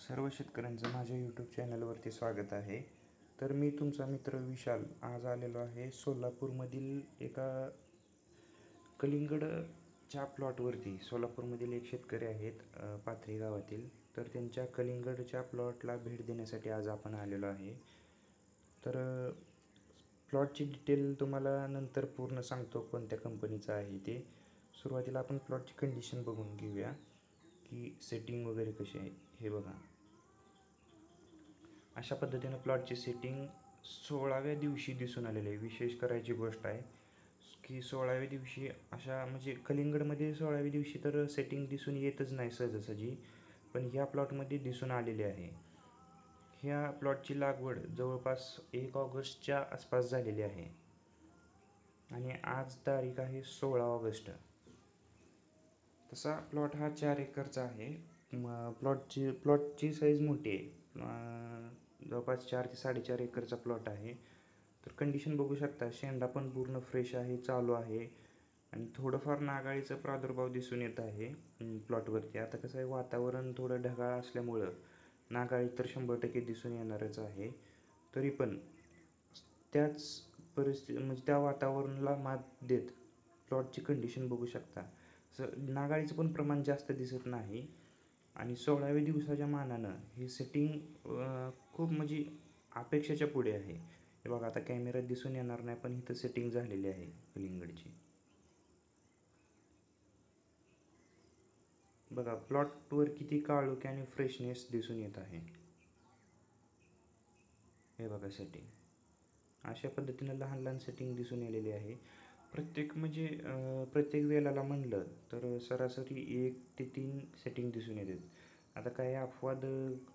सर्व शेतकऱ्यांचं माझ्या यूट्यूब चॅनलवरती स्वागत आहे. तर मी तुमचा मित्र विशाल आज आलेलो आहे सोलापूरमधील एका कलिंगडच्या प्लॉटवरती. सोलापूरमधील एक शेतकरी आहेत पाथरी गावातील. तर त्यांच्या कलिंगडच्या प्लॉटला भेट देण्यासाठी आज आपण आलेलो आहे. तर प्लॉटची डिटेल तुम्हाला नंतर पूर्ण सांगतो कोणत्या कंपनीचा आहे ते. सुरुवातीला आपण प्लॉटची कंडिशन बघून घेऊया की सेटिंग वगैरे कशी आहे. हे बघा, अशा पद्धतीनं प्लॉटची सेटिंग 16व्या दिवशी दिसून आलेली आहे. विशेष करायची गोष्ट आहे की 16व्या दिवशी अशा म्हणजे कलिंगडमध्ये 16व्या दिवशी तर सेटिंग दिसून येतच नाही सहजासहजी, पण ह्या प्लॉटमध्ये दिसून आलेली आहे. ह्या प्लॉटची लागवड जवळपास 1 ऑगस्टच्या आसपास झालेली आहे आणि आज तारीख आहे 16 ऑगस्ट. तसा प्लॉट हा 4 एकरचा आहे. प्लॉटची साईज मोठी आहे. जवळपास 4 ते 4.5 एकरचा प्लॉट आहे. तर कंडिशन बघू शकता, शेंडा पण पूर्ण फ्रेश आहे, चालू आहे आणि थोडंफार नागाळीचा प्रादुर्भाव दिसून येत आहे प्लॉटवरती. आता कसं आहे, वातावरण थोडं ढगाळ असल्यामुळं नागाळी तर 100% दिसून येणारच आहे. तरी पण त्याच परिस्थिती म्हणजे त्या वातावरणाला मात देत प्लॉटची कंडिशन बघू शकता. नागाळीचं पण प्रमाण जास्त दिसत नाही आणि 16व्या दिवसाच्या मानानं ही सेटिंग खूप म्हणजे अपेक्षेच्या पुढे आहे. हे बघा, आता कॅमेऱ्यात दिसून येणार नाही पण इथं सेटिंग झालेली आहे कलिंगडची. बघा प्लॉटवर किती काळोखी आणि फ्रेशनेस दिसून येत आहे. हे बघा सेटिंग अशा पद्धतीनं लहान लहान सेटिंग दिसून आलेली आहे. प्रत्येक वेलाला म्हणलं तर सरासरी 1 ते 3 सेटिंग दिसून येतात. आता काही अपवाद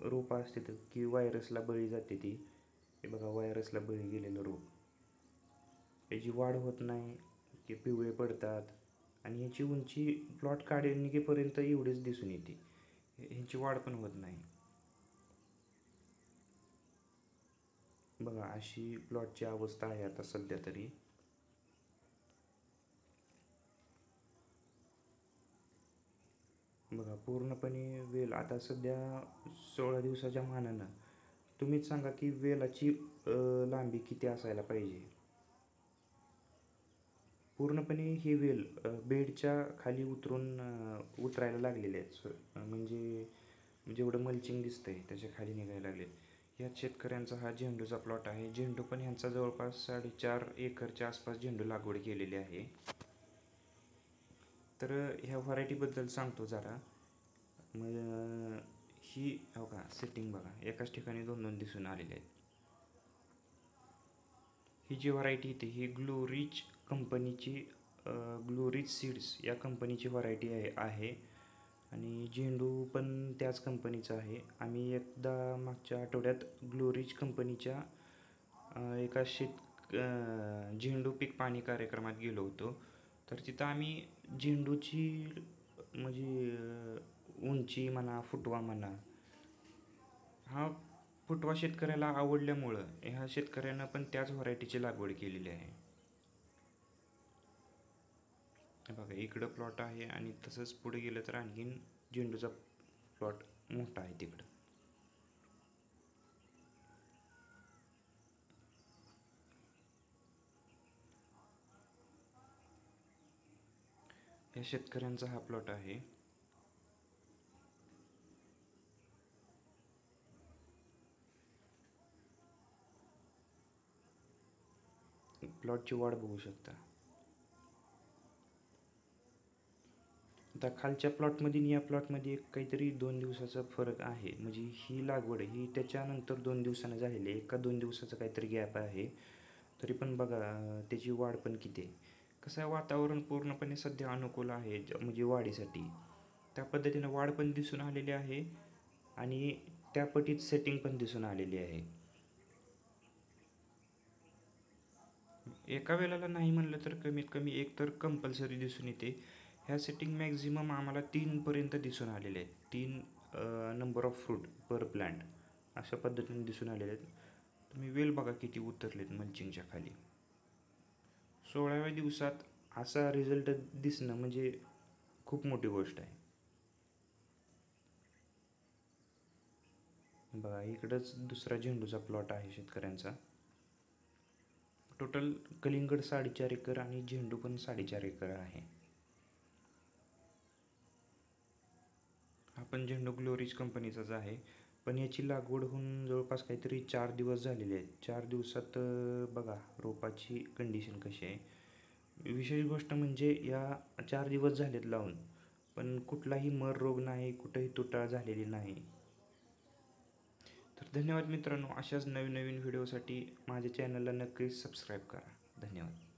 रोपं असतात की व्हायरसला बळी जाते ती. हे बघा, व्हायरसला बळी गेलेलं रोप, याची वाढ होत नाही की पिवळे पडतात आणि ह्याची उंची प्लॉट काढणीपर्यंत एवढीच दिसून येते. ह्याची वाढ पण होत नाही. बघा अशी प्लॉटची अवस्था आहे आता सध्या तरी. बघा पूर्णपणे वेल आता सध्या 16 दिवसाच्या मानानं तुम्हीच सांगा की वेलाची लांबी किती असायला पाहिजे. पूर्णपणे ही वेल बेडच्या खाली उतरायला लागलेले आहेत. म्हणजे जेवढं मल्चिंग दिसतंय त्याच्या खाली निघायला लागले. ह्याच शेतकऱ्यांचा हा झेंडूचा प्लॉट आहे. झेंडू पण ह्यांचा जवळपास 4.5 एकरच्या आसपास झेंडू लागवड केलेली आहे. तर ह्या व्हरायटीबद्दल सांगतो जरा. मग ही हो का सेटिंग बघा, एकाच ठिकाणी 2-2 दिसून आलेले आहेत. ही जी व्हरायटी येते ही ग्लोरीज कंपनीची, ग्लोरीज सीड्स या कंपनीची व्हरायटी आहे आणि झेंडू पण त्याच कंपनीचा आहे. आम्ही एकदा मागच्या आठवड्यात ग्लोरीज कंपनीच्या एका झेंडू पीक पाणी कार्यक्रमात गेलो होतो. तर तिथं आम्ही झेंडूची म्हणजे उंची म्हणा, फुटवा म्हणा, हा फुटवा शेतकऱ्याला आवडल्यामुळं ह्या शेतकऱ्यानं पण त्याच व्हरायटीची लागवड केलेली आहे. बघा इकडं प्लॉट आहे आणि तसंच पुढे गेलं तर आणखीन झेंडूचा प्लॉट मोठा आहे तिकडं. या शेतकऱ्यांचा हा प्लॉट आहे. प्लॉटची वाढ बघू शकता. आता खालच्या प्लॉटमध्ये आणि या प्लॉटमध्ये काहीतरी 2 दिवसाचा फरक आहे. म्हणजे ही लागवड ही त्याच्यानंतर 2 दिवसानं झालेली आहे. 1-2 दिवसाचा काहीतरी गॅप आहे. तरी पण बघा त्याची वाढ पण किती आहे. कसं आहे, वातावरण पूर्णपणे सध्या अनुकूल आहे म्हणजे वाढीसाठी. त्या पद्धतीनं वाढ पण दिसून आलेली आहे आणि त्या पटीत सेटिंग पण दिसून आलेली आहे. एका वेळेला नाही म्हणलं तर कमीत कमी एक तर कंपल्सरी दिसून येते. ह्या सेटिंग मॅक्झिमम आम्हाला 3पर्यंत दिसून आलेले आहेत. 3 number of fruit per plant अशा पद्धतीने दिसून आलेले आहेत. तुम्ही वेल बघा किती उतरलेत मल्चिंगच्या खाली. 16व्या दिवसात असा रिझल्ट दिसणं म्हणजे खूप मोठी गोष्ट आहे. बघा इकडंच दुसरा झेंडूचा प्लॉट आहे शेतकऱ्यांचा. टोटल कलिंगड 4.5 एकर आणि झेंडू पण 4.5 एकर आहे. हा पण झेंडू ग्लोरीज कंपनीचाच आहे, पण याची लागवड होऊन जवळपास काहीतरी 4 दिवस झालेले आहेत. 4 दिवसात बघा रोपाची कंडिशन कशी आहे. विशेष गोष्ट म्हणजे या 4 दिवस झालेत लावून, पण कुठलाही मर रोग नाही, कुठंही तुटाळ झालेली नाही. तर धन्यवाद मित्रांनो. अशाच नवीन नवीन व्हिडिओसाठी माझ्या चॅनलला नक्कीच सबस्क्राईब करा. धन्यवाद.